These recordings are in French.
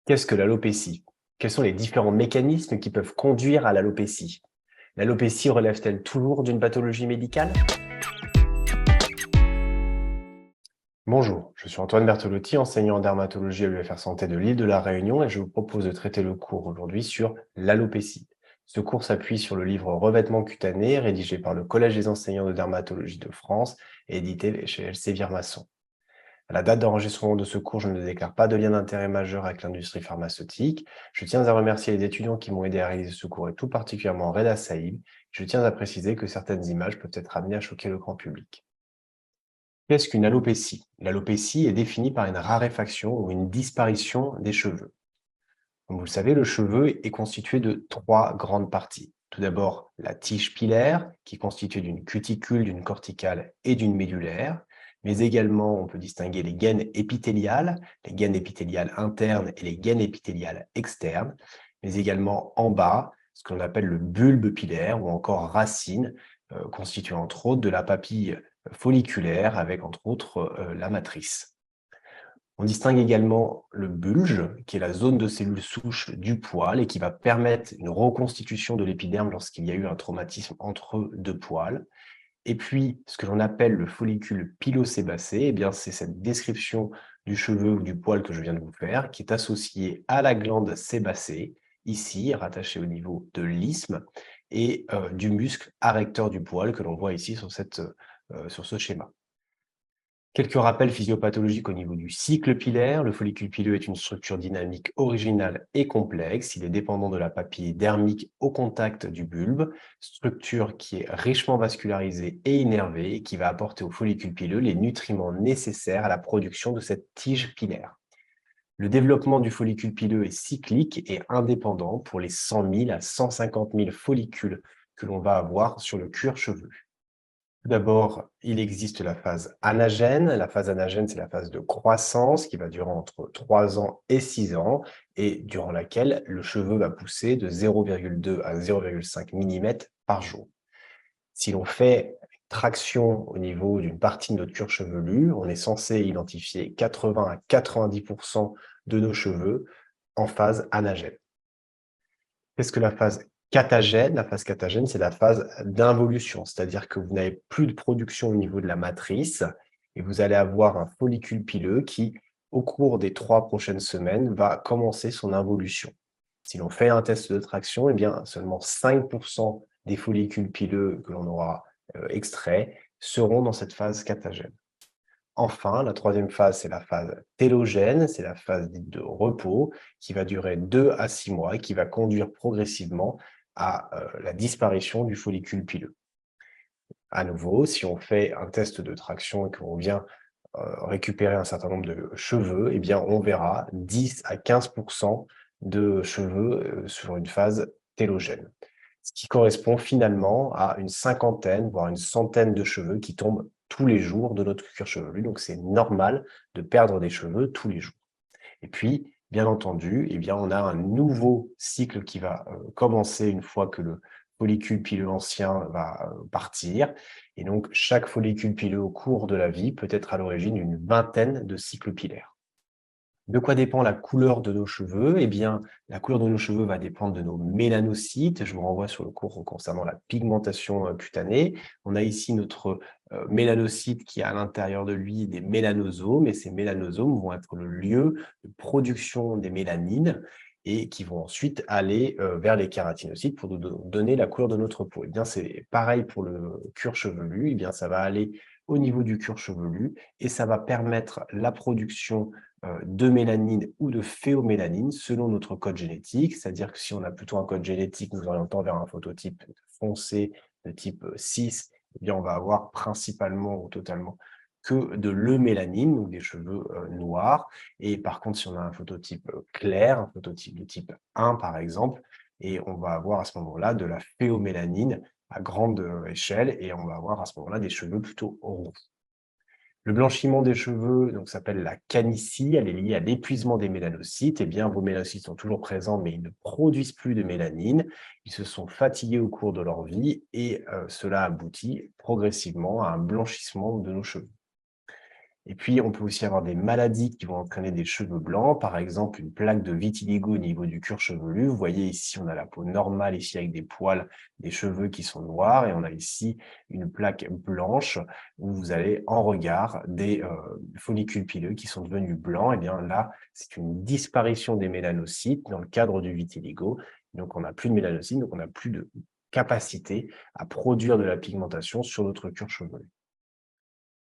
Qu'est-ce que l'alopécie? Quels sont les différents mécanismes qui peuvent conduire à l'alopécie? L'alopécie relève-t-elle toujours d'une pathologie médicale? Bonjour, je suis Antoine Bertolotti, enseignant en dermatologie à l'UFR Santé de l'île de la Réunion et je vous propose de traiter le cours aujourd'hui sur l'alopécie. Ce cours s'appuie sur le livre Revêtement cutané, rédigé par le Collège des enseignants de dermatologie de France et édité chez Elsevier Masson. À la date d'enregistrement de ce cours, je ne déclare pas de lien d'intérêt majeur avec l'industrie pharmaceutique. Je tiens à remercier les étudiants qui m'ont aidé à réaliser ce cours et tout particulièrement Reda Saïd. Je tiens à préciser que certaines images peuvent être amenées à choquer le grand public. Qu'est-ce qu'une alopécie? L'alopécie est définie par une raréfaction ou une disparition des cheveux. Comme vous le savez, le cheveu est constitué de trois grandes parties. Tout d'abord, la tige pilaire, qui est constituée d'une cuticule, d'une corticale et d'une médulaire. Mais également, on peut distinguer les gaines épithéliales internes et les gaines épithéliales externes. Mais également en bas, ce qu'on appelle le bulbe pilaire ou encore racine, constituée entre autres de la papille folliculaire avec entre autres la matrice. On distingue également le bulge, qui est la zone de cellules souches du poil et qui va permettre une reconstitution de l'épiderme lorsqu'il y a eu un traumatisme entre deux poils. Et puis, ce que l'on appelle le follicule pilosébacé, eh bien, c'est cette description du cheveu ou du poil que je viens de vous faire, qui est associée à la glande sébacée, ici, rattachée au niveau de l'isthme, et du muscle arrecteur du poil que l'on voit ici sur ce schéma. Quelques rappels physiopathologiques au niveau du cycle pilaire. Le follicule pileux est une structure dynamique originale et complexe. Il est dépendant de la papille dermique au contact du bulbe, structure qui est richement vascularisée et innervée et qui va apporter au follicule pileux les nutriments nécessaires à la production de cette tige pilaire. Le développement du follicule pileux est cyclique et indépendant pour les 100 000 à 150 000 follicules que l'on va avoir sur le cuir chevelu. Tout d'abord, il existe la phase anagène. La phase anagène, c'est la phase de croissance qui va durer entre 3 ans et 6 ans et durant laquelle le cheveu va pousser de 0,2 à 0,5 mm par jour. Si l'on fait une traction au niveau d'une partie de notre cuir chevelu, on est censé identifier 80 à 90% de nos cheveux en phase anagène. Qu'est-ce que la phase catagène? La phase catagène, c'est la phase d'involution, c'est-à-dire que vous n'avez plus de production au niveau de la matrice et vous allez avoir un follicule pileux qui, au cours des 3 prochaines semaines, va commencer son involution. Si l'on fait un test de traction, eh bien, seulement 5% des follicules pileux que l'on aura extraits seront dans cette phase catagène. Enfin, la troisième phase, c'est la phase télogène, c'est la phase dite de repos, qui va durer 2 à 6 mois et qui va conduire progressivement à la disparition du follicule pileux. À nouveau, si on fait un test de traction et qu'on vient récupérer un certain nombre de cheveux, eh bien, on verra 10 à 15% de cheveux sur une phase télogène. Ce qui correspond finalement à une cinquantaine, voire une centaine de cheveux qui tombent tous les jours de notre cuir chevelu. Donc, c'est normal de perdre des cheveux tous les jours. Et puis, bien entendu, eh bien, on a un nouveau cycle qui va commencer une fois que le follicule pileux ancien va partir. Et donc, chaque follicule pileux au cours de la vie peut être à l'origine d'une vingtaine de cycles pilaires. De quoi dépend la couleur de nos cheveux? Eh bien, la couleur de nos cheveux va dépendre de nos mélanocytes. Je vous renvoie sur le cours concernant la pigmentation cutanée. On a ici notre mélanocyte qui a à l'intérieur de lui des mélanosomes, et ces mélanosomes vont être le lieu de production des mélanines et qui vont ensuite aller vers les kératinocytes pour nous donner la couleur de notre peau. Eh bien, c'est pareil pour le cuir chevelu. Eh bien, ça va aller au niveau du cuir chevelu et ça va permettre la production de mélanine ou de phéomélanine selon notre code génétique. C'est-à-dire que si on a plutôt un code génétique nous orientant vers un phototype foncé de type 6, eh bien on va avoir principalement ou totalement que de l'eumélanine, donc des cheveux noirs. Et par contre, si on a un phototype clair, un phototype de type 1 par exemple, et on va avoir à ce moment-là de la phéomélanine à grande échelle, et on va avoir à ce moment-là des cheveux plutôt roux. Le blanchiment des cheveux donc s'appelle la canicie, elle est liée à l'épuisement des mélanocytes. Eh bien, vos mélanocytes sont toujours présents, mais ils ne produisent plus de mélanine. Ils se sont fatigués au cours de leur vie et cela aboutit progressivement à un blanchissement de nos cheveux. Et puis, on peut aussi avoir des maladies qui vont entraîner des cheveux blancs, par exemple une plaque de vitiligo au niveau du cuir chevelu. Vous voyez ici, on a la peau normale ici avec des poils, des cheveux qui sont noirs, et on a ici une plaque blanche où vous avez en regard des follicules pileux qui sont devenus blancs. Et bien là, c'est une disparition des mélanocytes dans le cadre du vitiligo. Donc, on n'a plus de mélanocytes, donc on n'a plus de capacité à produire de la pigmentation sur notre cuir chevelu.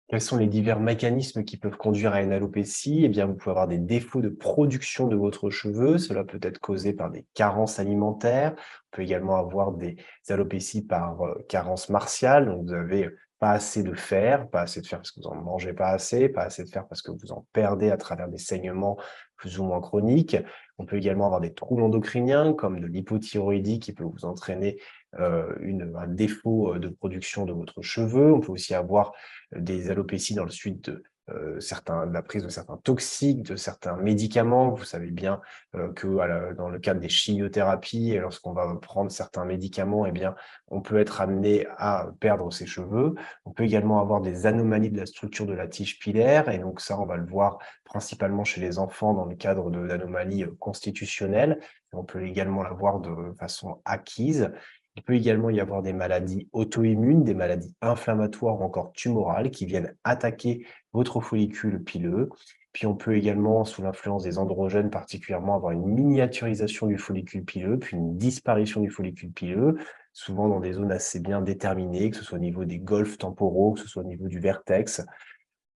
Quels sont les divers mécanismes qui peuvent conduire à une alopécie? Eh bien, vous pouvez avoir des défauts de production de votre cheveu. Cela peut être causé par des carences alimentaires. On peut également avoir des alopécies par carence martiale. Donc, vous avez pas assez de fer, pas assez de fer parce que vous en mangez pas assez de fer parce que vous en perdez à travers des saignements plus ou moins chroniques. On peut également avoir des troubles endocriniens comme de l'hypothyroïdie qui peut vous entraîner un défaut de production de votre cheveu. On peut aussi avoir des alopécies dans le suite de la prise de certains toxiques, de certains médicaments. Vous savez bien dans le cadre des chimiothérapies, et lorsqu'on va prendre certains médicaments, eh bien, on peut être amené à perdre ses cheveux. On peut également avoir des anomalies de la structure de la tige pilaire, et donc ça, on va le voir principalement chez les enfants dans le cadre d'anomalies constitutionnelles. On peut également l'avoir de façon acquise. Il peut également y avoir des maladies auto-immunes, des maladies inflammatoires ou encore tumorales qui viennent attaquer votre follicule pileux. Puis on peut également, sous l'influence des androgènes particulièrement, avoir une miniaturisation du follicule pileux, puis une disparition du follicule pileux, souvent dans des zones assez bien déterminées, que ce soit au niveau des golfes temporaux, que ce soit au niveau du vertex.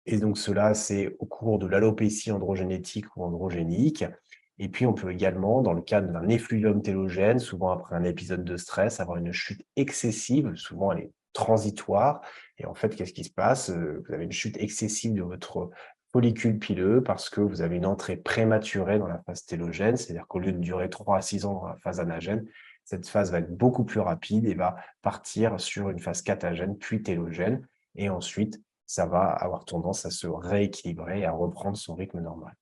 Et donc cela, c'est au cours de l'alopécie androgénétique ou androgénique. Et puis, on peut également, dans le cadre d'un effluvium télogène, souvent après un épisode de stress, avoir une chute excessive. Souvent, elle est transitoire. Et en fait, qu'est-ce qui se passe? Vous avez une chute excessive de votre follicule pileux parce que vous avez une entrée prématurée dans la phase télogène. C'est-à-dire qu'au lieu de durer 3 à 6 ans dans la phase anagène, cette phase va être beaucoup plus rapide et va partir sur une phase catagène, puis télogène. Et ensuite, ça va avoir tendance à se rééquilibrer et à reprendre son rythme normal.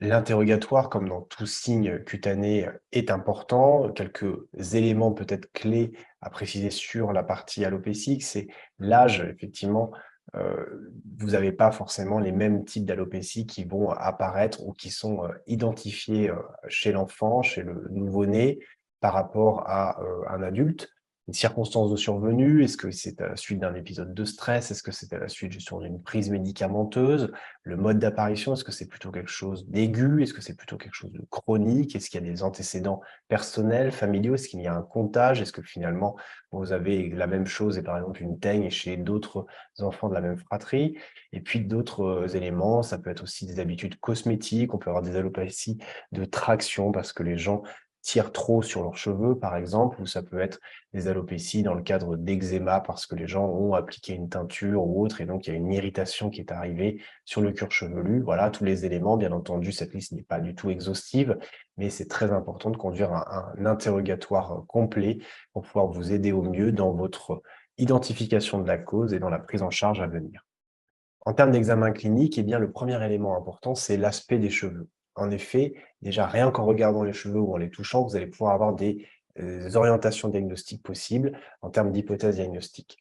L'interrogatoire, comme dans tout signe cutané, est important. Quelques éléments peut-être clés à préciser sur la partie alopécique, c'est l'âge. Effectivement, vous n'avez pas forcément les mêmes types d'alopécie qui vont apparaître ou qui sont identifiés chez l'enfant, chez le nouveau-né, par rapport à un adulte. Les circonstances de survenue, est-ce que c'est à la suite d'un épisode de stress? Est-ce que c'est à la suite justement d'une prise médicamenteuse? Le mode d'apparition, est-ce que c'est plutôt quelque chose d'aigu? Est-ce que c'est plutôt quelque chose de chronique? Est-ce qu'il y a des antécédents personnels, familiaux? Est-ce qu'il y a un comptage? Est-ce que finalement vous avez la même chose et par exemple une teigne chez d'autres enfants de la même fratrie? Et puis d'autres éléments, ça peut être aussi des habitudes cosmétiques, on peut avoir des alopécies de traction parce que les gens tirent trop sur leurs cheveux, par exemple, ou ça peut être des alopécies dans le cadre d'eczéma parce que les gens ont appliqué une teinture ou autre et donc il y a une irritation qui est arrivée sur le cuir chevelu. Voilà, tous les éléments. Bien entendu, cette liste n'est pas du tout exhaustive, mais c'est très important de conduire un interrogatoire complet pour pouvoir vous aider au mieux dans votre identification de la cause et dans la prise en charge à venir. En termes d'examen clinique, eh bien, le premier élément important, c'est l'aspect des cheveux. En effet, déjà, rien qu'en regardant les cheveux ou en les touchant, vous allez pouvoir avoir des orientations diagnostiques possibles en termes d'hypothèses diagnostiques.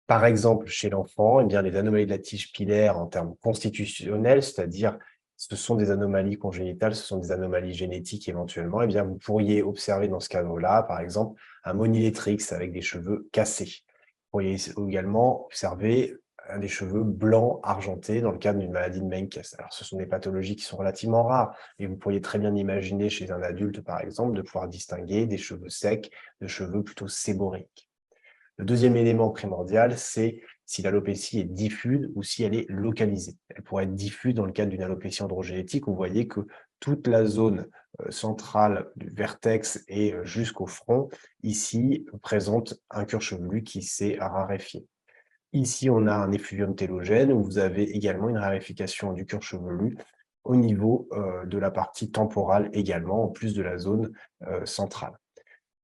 Par exemple, chez l'enfant, eh bien, les anomalies de la tige pilaire en termes constitutionnels, c'est-à-dire ce sont des anomalies congénitales, ce sont des anomalies génétiques éventuellement, eh bien, vous pourriez observer dans ce cadre-là, par exemple, un monilethtrix avec des cheveux cassés. Vous pourriez également observer des cheveux blancs argentés dans le cadre d'une maladie de Menkes. Alors, ce sont des pathologies qui sont relativement rares, mais vous pourriez très bien imaginer chez un adulte, par exemple, de pouvoir distinguer des cheveux secs de cheveux plutôt séboriques. Le deuxième élément primordial, c'est si l'alopécie est diffuse ou si elle est localisée. Elle pourrait être diffuse dans le cadre d'une alopécie androgénétique. Vous voyez que toute la zone centrale du vertex et jusqu'au front, ici, présente un cuir chevelu qui s'est raréfié. Ici, on a un effluvium télogène où vous avez également une raréfication du cuir chevelu au niveau de la partie temporale également, en plus de la zone centrale.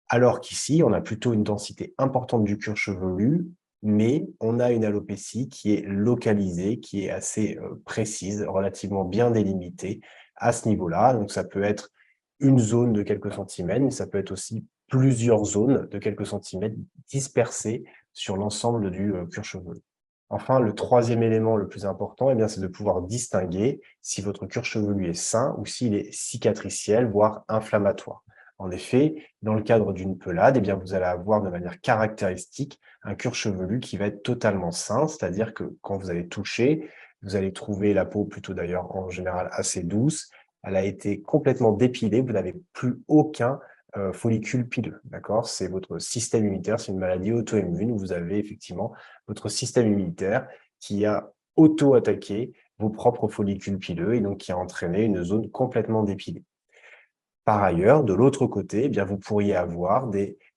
Alors qu'ici, on a plutôt une densité importante du cuir chevelu, mais on a une alopécie qui est localisée, qui est assez précise, relativement bien délimitée à ce niveau-là. Donc ça peut être une zone de quelques centimètres, mais ça peut être aussi plusieurs zones de quelques centimètres dispersées sur l'ensemble du cuir chevelu. Enfin, le troisième élément le plus important, eh bien, c'est de pouvoir distinguer si votre cuir chevelu est sain ou s'il est cicatriciel, voire inflammatoire. En effet, dans le cadre d'une pelade, eh bien, vous allez avoir de manière caractéristique un cuir chevelu qui va être totalement sain, c'est-à-dire que quand vous allez toucher, vous allez trouver la peau plutôt d'ailleurs en général assez douce. Elle a été complètement dépilée, vous n'avez plus aucun follicule pileux, d'accord? C'est votre système immunitaire, c'est une maladie auto-immune où vous avez effectivement votre système immunitaire qui a auto-attaqué vos propres follicules pileux et donc qui a entraîné une zone complètement dépilée. Par ailleurs, de l'autre côté, eh bien, vous pourriez avoir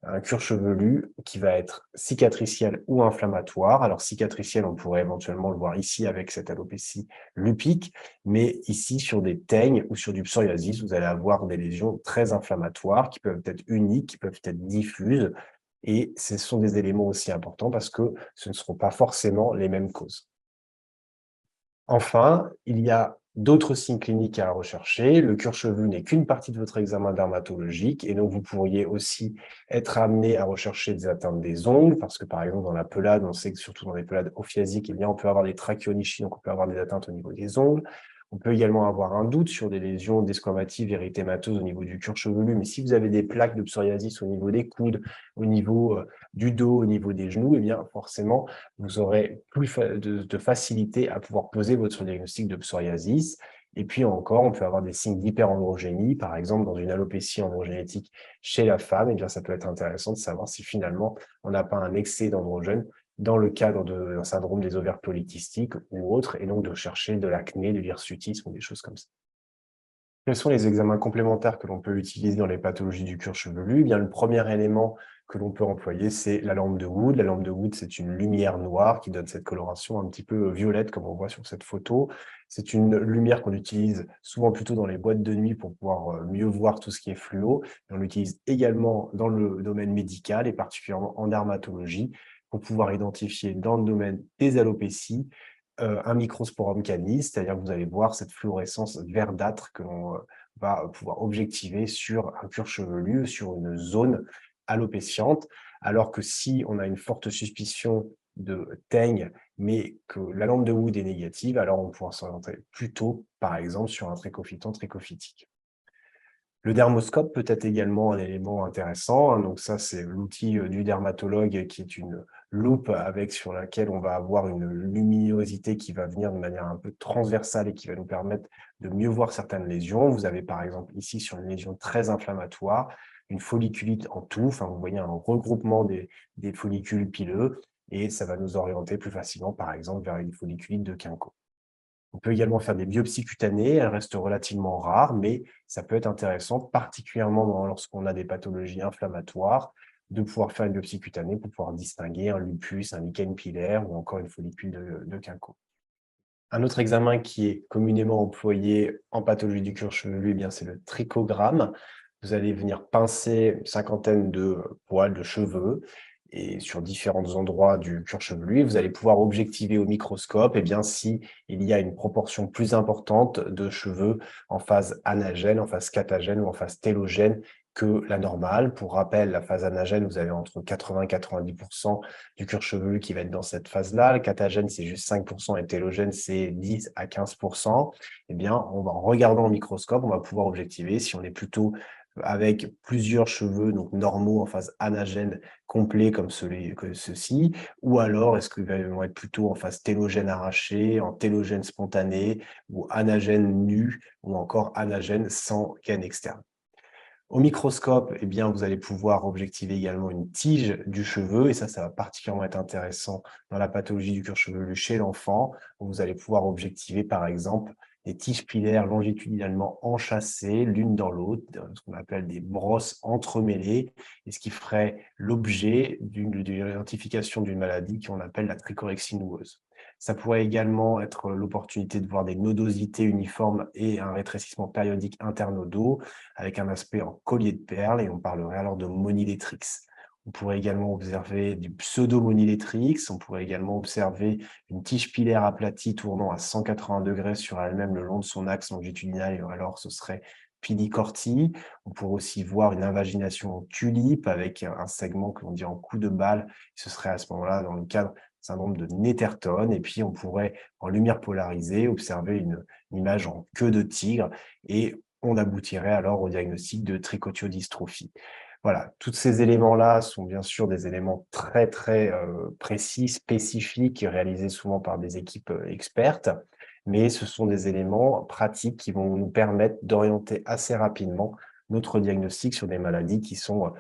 un cuir chevelu qui va être cicatriciel ou inflammatoire. Alors, cicatriciel, on pourrait éventuellement le voir ici avec cette alopécie lupique, mais ici, sur des teignes ou sur du psoriasis, vous allez avoir des lésions très inflammatoires qui peuvent être uniques, qui peuvent être diffuses. Et ce sont des éléments aussi importants parce que ce ne seront pas forcément les mêmes causes. Enfin, il y a d'autres signes cliniques à rechercher. Le cuir chevelu n'est qu'une partie de votre examen dermatologique et donc vous pourriez aussi être amené à rechercher des atteintes des ongles parce que, par exemple, dans la pelade, on sait que surtout dans les pelades ophiasiques, eh bien, on peut avoir des trachyonychies, donc on peut avoir des atteintes au niveau des ongles. On peut également avoir un doute sur des lésions desquamatives érythémateuses au niveau du cuir chevelu, mais si vous avez des plaques de psoriasis au niveau des coudes, au niveau du dos, au niveau des genoux, eh bien, forcément, vous aurez plus de facilité à pouvoir poser votre diagnostic de psoriasis. Et puis encore, on peut avoir des signes d'hyperandrogénie, par exemple dans une alopécie androgénétique chez la femme, et bien ça peut être intéressant de savoir si finalement on n'a pas un excès d'androgène dans le cadre d'un syndrome des ovaires polykystiques ou autre, et donc de chercher de l'acné, de l'hirsutisme ou des choses comme ça. Quels sont les examens complémentaires que l'on peut utiliser dans les pathologies du cuir chevelu? Eh bien, le premier élément que l'on peut employer, c'est la lampe de Wood. La lampe de Wood, c'est une lumière noire qui donne cette coloration un petit peu violette, comme on voit sur cette photo. C'est une lumière qu'on utilise souvent plutôt dans les boîtes de nuit pour pouvoir mieux voir tout ce qui est fluo. On l'utilise également dans le domaine médical et particulièrement en dermatologie pour pouvoir identifier dans le domaine des alopécies un microsporum canis, c'est-à-dire que vous allez voir cette fluorescence verdâtre que l'on va pouvoir objectiver sur un cuir chevelu, sur une zone alopéciente. Alors que si on a une forte suspicion de teigne, mais que la lampe de Wood est négative, alors on pourra s'orienter plutôt, par exemple, sur un trichophyton trichophytique. Le dermoscope peut être également un élément intéressant, hein. Donc ça, c'est l'outil du dermatologue qui est une loupe avec sur laquelle on va avoir une luminosité qui va venir de manière un peu transversale et qui va nous permettre de mieux voir certaines lésions. Vous avez par exemple ici sur une lésion très inflammatoire, une folliculite en touffe, hein, vous voyez un regroupement des follicules pileux et ça va nous orienter plus facilement par exemple vers une folliculite de Quinquo. On peut également faire des biopsies cutanées, elles restent relativement rares, mais ça peut être intéressant, particulièrement lorsqu'on a des pathologies inflammatoires, de pouvoir faire une biopsie cutanée pour pouvoir distinguer un lupus, un lichen pilaire ou encore une follicule de Quinquo. Un autre examen qui est communément employé en pathologie du cuir chevelu, eh bien, c'est le trichogramme. Vous allez venir pincer une cinquantaine de poils de cheveux et sur différents endroits du cuir chevelu. Et vous allez pouvoir objectiver au microscope eh bien, si il y a une proportion plus importante de cheveux en phase anagène, en phase catagène ou en phase télogène que la normale. Pour rappel, la phase anagène, vous avez entre 80 et 90% du cuir chevelu qui va être dans cette phase-là. Le catagène, c'est juste 5% et télogène, c'est 10 à 15%. Eh bien, en regardant au microscope, on va pouvoir objectiver si on est plutôt avec plusieurs cheveux donc normaux en phase anagène complet comme ceux-ci, ou alors est-ce qu'ils vont être plutôt en phase télogène arraché, en télogène spontané, ou anagène nu, ou encore anagène sans gaine externe. Au microscope, eh bien, vous allez pouvoir objectiver également une tige du cheveu et ça va particulièrement être intéressant dans la pathologie du cuir chevelu chez l'enfant, où vous allez pouvoir objectiver, par exemple, des tiges pilaires longitudinalement enchâssées l'une dans l'autre, ce qu'on appelle des brosses entremêlées, et ce qui ferait l'objet d'une identification d'une maladie qu'on appelle la trichorexie noueuse. Ça pourrait également être l'opportunité de voir des nodosités uniformes et un rétrécissement périodique internodaux avec un aspect en collier de perles et on parlerait alors de monilétrix. On pourrait également observer du pseudo-monilétrix, on pourrait également observer une tige pilaire aplatie tournant à 180 degrés sur elle-même le long de son axe longitudinal, et alors ce serait pidicortie. On pourrait aussi voir une invagination en tulipe avec un segment que l'on dit en coup de balle, ce serait à ce moment-là dans le cadre syndrome de Netterton. Et puis, on pourrait, en lumière polarisée, observer une image en queue de tigre et on aboutirait alors au diagnostic de trichotiodystrophie. Voilà, tous ces éléments-là sont bien sûr des éléments très, très précis, spécifiques, réalisés souvent par des équipes expertes, mais ce sont des éléments pratiques qui vont nous permettre d'orienter assez rapidement notre diagnostic sur des maladies qui sont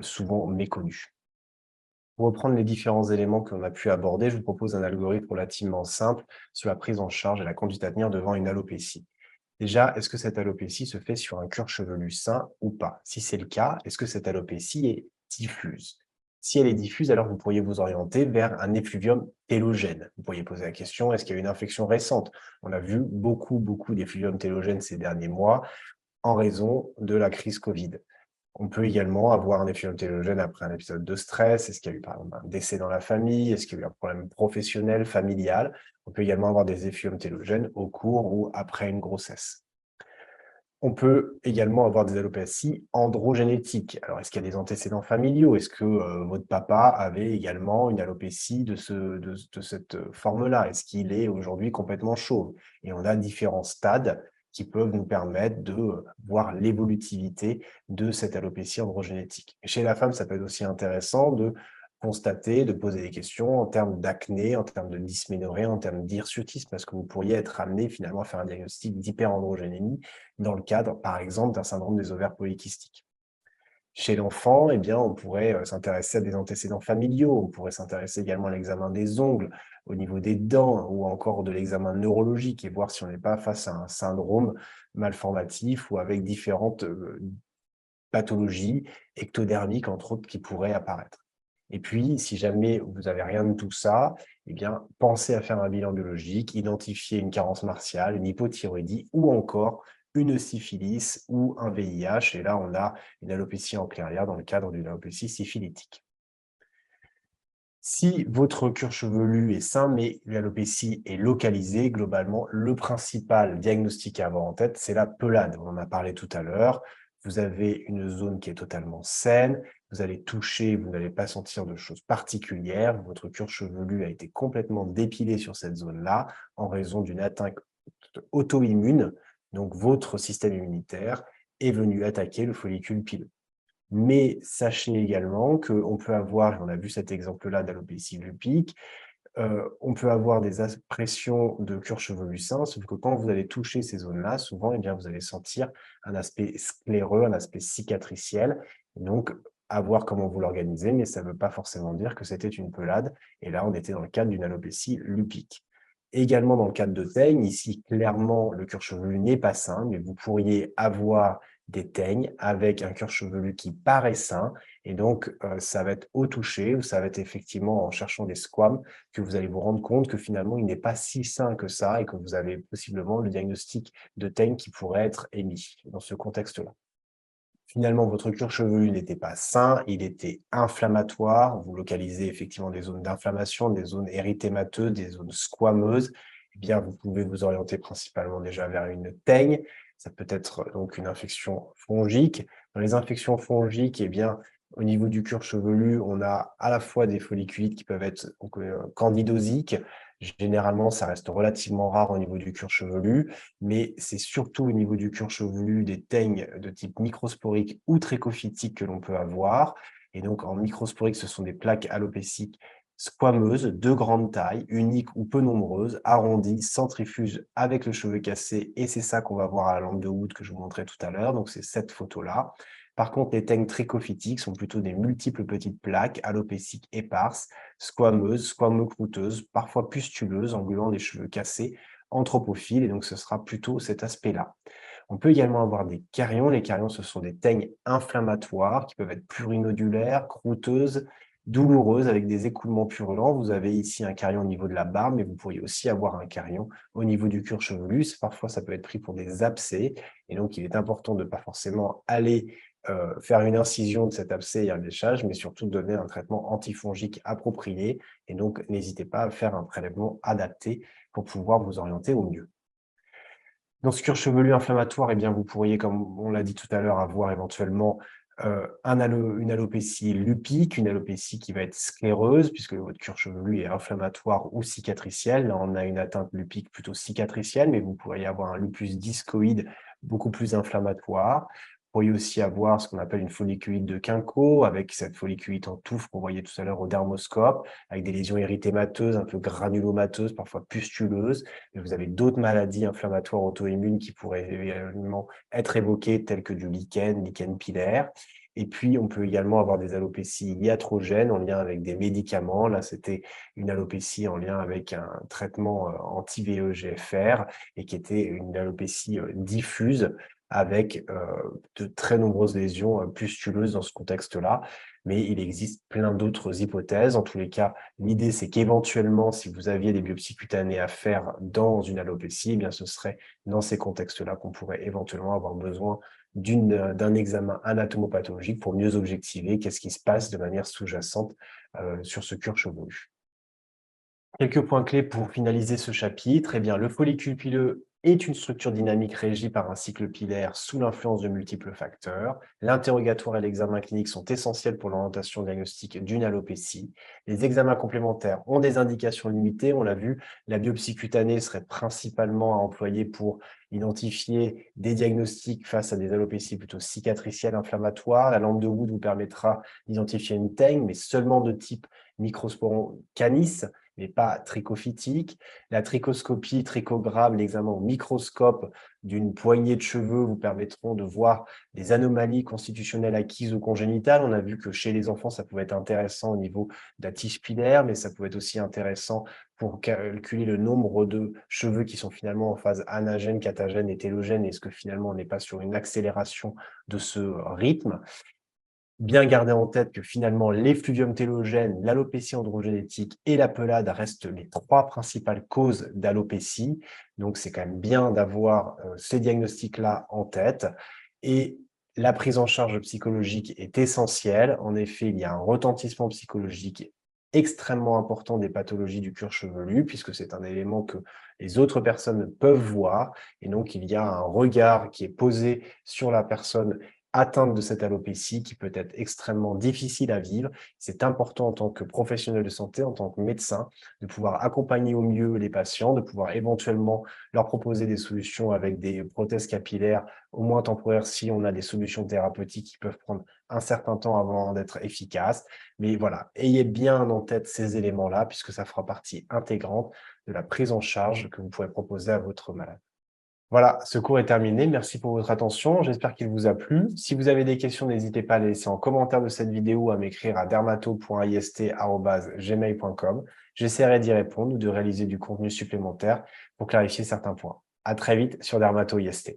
souvent méconnues. Pour reprendre les différents éléments qu'on a pu aborder, je vous propose un algorithme relativement simple sur la prise en charge et la conduite à tenir devant une alopécie. Déjà, est-ce que cette alopécie se fait sur un cuir chevelu sain ou pas? Si c'est le cas, est-ce que cette alopécie est diffuse? Si elle est diffuse, alors vous pourriez vous orienter vers un effluvium télogène. Vous pourriez poser la question, est-ce qu'il y a une infection récente? On a vu beaucoup d'effluvium télogène ces derniers mois en raison de la crise Covid. On peut également avoir un effluvium télogène après un épisode de stress. Est-ce qu'il y a eu par exemple un décès dans la famille? Est-ce qu'il y a eu un problème professionnel, familial? On peut également avoir des effluviums télogènes au cours ou après une grossesse. On peut également avoir des alopécies androgénétiques. Alors, est-ce qu'il y a des antécédents familiaux? Est-ce que votre papa avait également une alopécie de cette forme-là? Est-ce qu'il est aujourd'hui complètement chauve? Et on a différents stades qui peuvent nous permettre de voir l'évolutivité de cette alopécie androgénétique. Et chez la femme, ça peut être aussi intéressant de constater, de poser des questions en termes d'acné, en termes de dysménorrhée, en termes d'hirsutisme, parce que vous pourriez être amené finalement à faire un diagnostic d'hyperandrogénémie dans le cadre, par exemple, d'un syndrome des ovaires polykystiques. Chez l'enfant, eh bien, on pourrait s'intéresser à des antécédents familiaux, on pourrait s'intéresser également à l'examen des ongles, au niveau des dents ou encore de l'examen neurologique et voir si on n'est pas face à un syndrome malformatif ou avec différentes pathologies ectodermiques, entre autres, qui pourraient apparaître. Et puis, si jamais vous n'avez rien de tout ça, eh bien, pensez à faire un bilan biologique, identifier une carence martiale, une hypothyroïdie ou encore une syphilis ou un VIH. Et là, on a une alopécie anclairière dans le cadre d'une alopécie syphilitique. Si votre cuir chevelu est sain, mais l'alopécie est localisée, globalement, le principal diagnostic à avoir en tête, c'est la pelade. On en a parlé tout à l'heure. Vous avez une zone qui est totalement saine, vous allez toucher, vous n'allez pas sentir de choses particulières. Votre cuir chevelu a été complètement dépilé sur cette zone-là en raison d'une atteinte auto-immune. Donc, votre système immunitaire est venu attaquer le follicule pileux. Mais sachez également qu'on peut avoir, et on a vu cet exemple-là d'alopécie lupique, on peut avoir des impressions de cuir chevelu sain, sauf que quand vous allez toucher ces zones-là, souvent, eh bien, vous allez sentir un aspect scléreux, un aspect cicatriciel. Donc, à voir comment vous l'organisez, mais ça ne veut pas forcément dire que c'était une pelade. Et là, on était dans le cadre d'une alopécie lupique. Également dans le cadre de teigne, ici, clairement, le cuir chevelu n'est pas sain, mais vous pourriez avoir des teignes avec un cuir chevelu qui paraît sain. Et donc, ça va être au toucher ou ça va être effectivement en cherchant des squames que vous allez vous rendre compte que finalement, il n'est pas si sain que ça et que vous avez possiblement le diagnostic de teigne qui pourrait être émis dans ce contexte-là. Finalement, votre cuir chevelu n'était pas sain, il était inflammatoire. Vous localisez effectivement des zones d'inflammation, des zones érythémateuses, des zones squameuses. Eh bien, vous pouvez vous orienter principalement déjà vers une teigne. Ça peut être donc une infection fongique. Dans les infections fongiques, eh bien, au niveau du cuir chevelu, on a à la fois des folliculites qui peuvent être donc, candidosiques. Généralement, ça reste relativement rare au niveau du cuir chevelu, mais c'est surtout au niveau du cuir chevelu des teignes de type microsporique ou trichophytique que l'on peut avoir. Et donc, en microsporique, ce sont des plaques alopéciques squameuses de grande taille, uniques ou peu nombreuses, arrondies, centrifuges avec le cheveu cassé. Et c'est ça qu'on va voir à la lampe de Wood que je vous montrais tout à l'heure. Donc, c'est cette photo-là. Par contre, les teignes trichophytiques sont plutôt des multiples petites plaques alopéciques éparses, squameuses, squameux-croûteuses, parfois pustuleuses, engluant des cheveux cassés, anthropophiles, et donc ce sera plutôt cet aspect-là. On peut également avoir des carions. Les carions, ce sont des teignes inflammatoires qui peuvent être plurinodulaires, croûteuses, douloureuses, avec des écoulements purulents. Vous avez ici un carion au niveau de la barbe, mais vous pourriez aussi avoir un carion au niveau du cuir chevelu. Parfois, ça peut être pris pour des abcès, et donc il est important de ne pas forcément aller faire une incision de cet abcès et un léchage, mais surtout donner un traitement antifongique approprié. Et donc, n'hésitez pas à faire un prélèvement adapté pour pouvoir vous orienter au mieux. Dans ce cuir chevelu inflammatoire, eh bien, vous pourriez, comme on l'a dit tout à l'heure, avoir éventuellement une alopécie lupique, une alopécie qui va être scléreuse, puisque votre cuir chevelu est inflammatoire ou cicatriciel. Là, on a une atteinte lupique plutôt cicatricielle, mais vous pourriez avoir un lupus discoïde beaucoup plus inflammatoire. Vous pourriez aussi avoir ce qu'on appelle une folliculite de Quinquo, avec cette folliculite en touffe qu'on voyait tout à l'heure au dermoscope, avec des lésions érythémateuses, un peu granulomateuses, parfois pustuleuses. Et vous avez d'autres maladies inflammatoires auto-immunes qui pourraient également être évoquées, telles que du lichen pilaire. Et puis, on peut également avoir des alopécies iatrogènes en lien avec des médicaments. Là, c'était une alopécie en lien avec un traitement anti-VEGFR et qui était une alopécie diffuse avec de très nombreuses lésions pustuleuses dans ce contexte-là. Mais il existe plein d'autres hypothèses. En tous les cas, l'idée, c'est qu'éventuellement, si vous aviez des biopsies cutanées à faire dans une alopécie, eh bien, ce serait dans ces contextes-là qu'on pourrait éventuellement avoir besoin d'un examen anatomopathologique pour mieux objectiver qu'est-ce qui se passe de manière sous-jacente sur ce cuir chevelu. Quelques points clés pour finaliser ce chapitre. Eh bien, le follicule pileux est une structure dynamique régie par un cycle pilaire sous l'influence de multiples facteurs. L'interrogatoire et l'examen clinique sont essentiels pour l'orientation diagnostique d'une alopécie. Les examens complémentaires ont des indications limitées. On l'a vu, la biopsie cutanée serait principalement à employer pour identifier des diagnostics face à des alopécies plutôt cicatricielles inflammatoires. La lampe de Wood vous permettra d'identifier une teigne, mais seulement de type Microsporum canis, mais pas trichophytique. La trichoscopie, trichogramme, l'examen au microscope d'une poignée de cheveux vous permettront de voir des anomalies constitutionnelles acquises ou congénitales. On a vu que chez les enfants, ça pouvait être intéressant au niveau de la tige pilaire, mais ça pouvait être aussi intéressant pour calculer le nombre de cheveux qui sont finalement en phase anagène, catagène et télogène. Est-ce que finalement on n'est pas sur une accélération de ce rythme? Bien garder en tête que finalement, l'effluvium télogène, l'alopécie androgénétique et la pelade restent les 3 principales causes d'alopécie. Donc, c'est quand même bien d'avoir ces diagnostics-là en tête. Et la prise en charge psychologique est essentielle. En effet, il y a un retentissement psychologique extrêmement important des pathologies du cuir chevelu, puisque c'est un élément que les autres personnes peuvent voir. Et donc, il y a un regard qui est posé sur la personne atteinte de cette alopécie qui peut être extrêmement difficile à vivre. C'est important en tant que professionnel de santé, en tant que médecin, de pouvoir accompagner au mieux les patients, de pouvoir éventuellement leur proposer des solutions avec des prothèses capillaires, au moins temporaires si on a des solutions thérapeutiques qui peuvent prendre un certain temps avant d'être efficaces. Mais voilà, ayez bien en tête ces éléments-là puisque ça fera partie intégrante de la prise en charge que vous pourrez proposer à votre malade. Voilà, ce cours est terminé. Merci pour votre attention. J'espère qu'il vous a plu. Si vous avez des questions, n'hésitez pas à les laisser en commentaire de cette vidéo ou à m'écrire à dermato.ist@gmail.com. J'essaierai d'y répondre ou de réaliser du contenu supplémentaire pour clarifier certains points. À très vite sur Dermato IST.